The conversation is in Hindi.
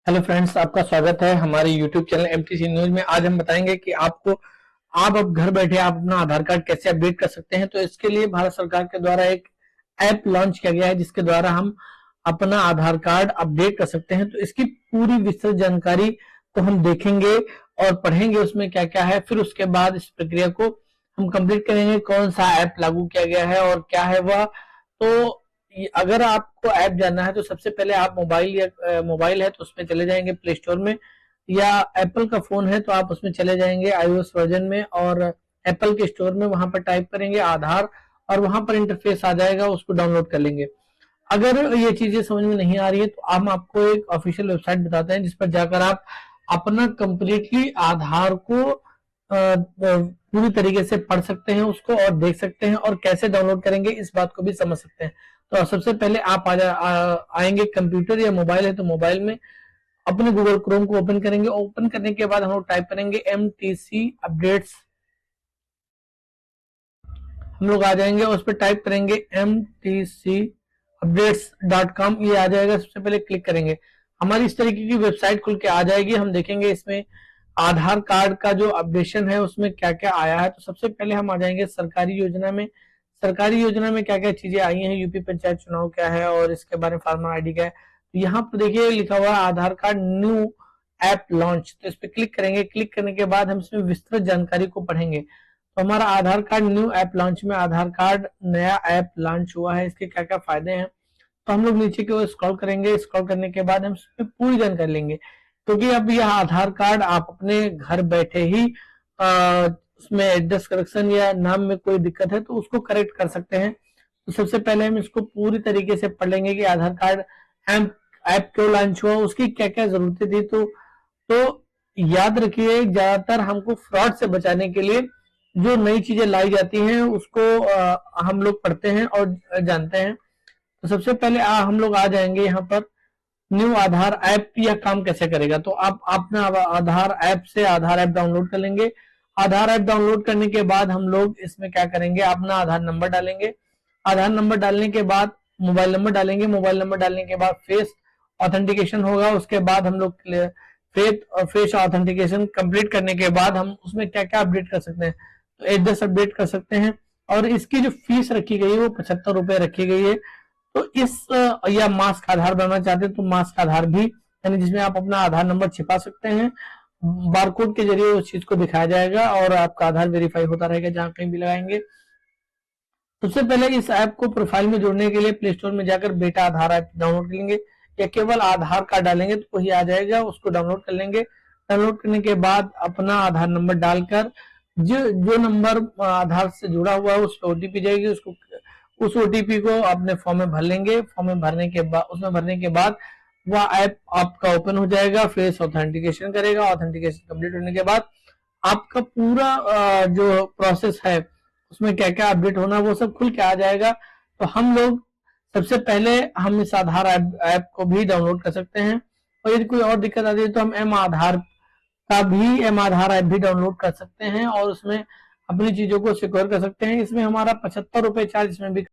हेलो फ्रेंड्स, आपका स्वागत है हमारे यूट्यूब चैनल एमटीसी न्यूज में। आज हम बताएंगे कि आप अब घर बैठे आप अपना आधार कार्ड कैसे अपडेट कर सकते हैं। तो इसके लिए भारत सरकार के द्वारा एक ऐप लॉन्च किया गया है जिसके द्वारा हम अपना आधार कार्ड अपडेट कर सकते हैं। तो इसकी पूरी विस्तृत जानकारी को हम देखेंगे और पढ़ेंगे उसमें क्या क्या है। फिर उसके बाद इस प्रक्रिया को हम कंप्लीट करेंगे, कौन सा ऐप लागू किया गया है और क्या है वह। तो अगर आपको ऐप जानना है तो सबसे पहले आप मोबाइल है तो उसमें चले जाएंगे प्ले स्टोर में, या एप्पल का फोन है तो आप उसमें चले जाएंगे आईओएस वर्जन में और एप्पल के स्टोर में वहां पर टाइप करेंगे आधार और वहां पर इंटरफेस आ जाएगा, उसको डाउनलोड कर लेंगे। अगर ये चीजें समझ में नहीं आ रही है तो हम आपको एक ऑफिशियल वेबसाइट बताते हैं जिस पर जाकर आप अपना कंप्लीटली आधार को पूरी तरीके से पढ़ सकते हैं उसको और देख सकते हैं, और कैसे डाउनलोड करेंगे इस बात को भी समझ सकते हैं। तो सबसे पहले आप आएंगे, कंप्यूटर या मोबाइल है तो मोबाइल में अपने गूगल क्रोम को ओपन करेंगे। ओपन करने के बाद हम लोग टाइप करेंगे MTC अपडेट्स, हम लोग आ जाएंगे उस पर टाइप करेंगे mtcupdates.com, ये आ जाएगा। सबसे पहले क्लिक करेंगे, हमारी इस तरीके की वेबसाइट खुल के आ जाएगी। हम देखेंगे इसमें आधार कार्ड का जो अपडेशन है उसमें क्या क्या आया है। तो सबसे पहले हम आ जाएंगे सरकारी योजना में। सरकारी योजना में क्या क्या चीजें आई हैं, यूपी पंचायत चुनाव क्या है और इसके बारे में फार्मर आईडी क्या है। तो यहाँ पर देखिए लिखा हुआ है आधार कार्ड न्यू ऐप लॉन्च, तो इस पर क्लिक करेंगे। क्लिक करने के बाद हम इसमें विस्तृत जानकारी को पढ़ेंगे। तो हमारा आधार कार्ड न्यू ऐप लॉन्च में आधार कार्ड नया ऐप लॉन्च हुआ है, इसके क्या क्या फायदे हैं। तो हम लोग नीचे की ओर स्क्रॉल करेंगे। स्क्रॉल करने के बाद हम इसमें पूरी जानकारी लेंगे, क्योंकि अब यह आधार कार्ड आप अपने घर बैठे ही उसमें एड्रेस करेक्शन या नाम में कोई दिक्कत है तो उसको करेक्ट कर सकते हैं। तो सबसे पहले हम इसको पूरी तरीके से पढ़ लेंगे कि आधार कार्ड ऐप क्यों लॉन्च हुआ, उसकी क्या क्या जरूरतें थी। तो याद रखिए, ज्यादातर हमको फ्रॉड से बचाने के लिए जो नई चीजें लाई जाती हैं उसको हम लोग पढ़ते हैं और जानते हैं। तो सबसे पहले हम लोग आ जाएंगे यहाँ पर न्यू आधार ऐप, यह काम कैसे करेगा। तो आप अपना आधार ऐप से आधार ऐप डाउनलोड कर लेंगे। आधार ऐप डाउनलोड करने के बाद हम लोग इसमें क्या करेंगे, अपना आधार नंबर डालेंगे। आधार नंबर डालने के बाद मोबाइल नंबर डालेंगे। मोबाइल नंबर डालने के बाद फेस ऑथेंटिकेशन होगा। उसके बाद हम लोग फेस ऑथेंटिकेशन कंप्लीट करने के बाद हम उसमें क्या क्या अपडेट कर सकते हैं, तो एड्रेस अपडेट कर सकते हैं। और इसकी जो फीस रखी गई है वो 75 रुपए रखी गई है। तो या मास्क आधार बनाना चाहते हैं तो मास्क आधार भी, यानी जिसमें आप अपना आधार नंबर छिपा सकते हैं, बारकोड के जरिए उस चीज को दिखाया जाएगा और आपका आधार वेरीफाई होता रहेगा जहां कहीं भी लगाएंगे। सबसे पहले इस ऐप को प्रोफाइल में जोड़ने के लिए प्ले स्टोर में जाकर बेटा आधार ऐप डाउनलोड करेंगे, या केवल आधार कार्ड डालेंगे तो वही आ जाएगा, उसको डाउनलोड कर लेंगे। डाउनलोड करने के बाद अपना आधार नंबर डालकर जो नंबर आधार से जुड़ा हुआ है उस पर ओटीपी जाएगी, उस ओटीपी को अपने फॉर्म में भर लेंगे। फॉर्म में भरने के बाद उसमें भरने के बाद वह ऐप आपका ओपन हो जाएगा, फेस ऑथेंटिकेशन करेगा। ऑथेंटिकेशन कंप्लीट होने के बाद आपका पूरा जो प्रोसेस है उसमें क्या क्या अपडेट होना वो सब खुल के आ जाएगा। तो हम लोग सबसे पहले हम इस आधार ऐप को भी डाउनलोड कर सकते हैं, और यदि कोई और दिक्कत आती है तो हम एम आधार ऐप भी डाउनलोड कर सकते हैं और उसमें अपनी चीजों को सिक्योर कर सकते हैं। इसमें हमारा 75 रुपए चार्ज इसमें भी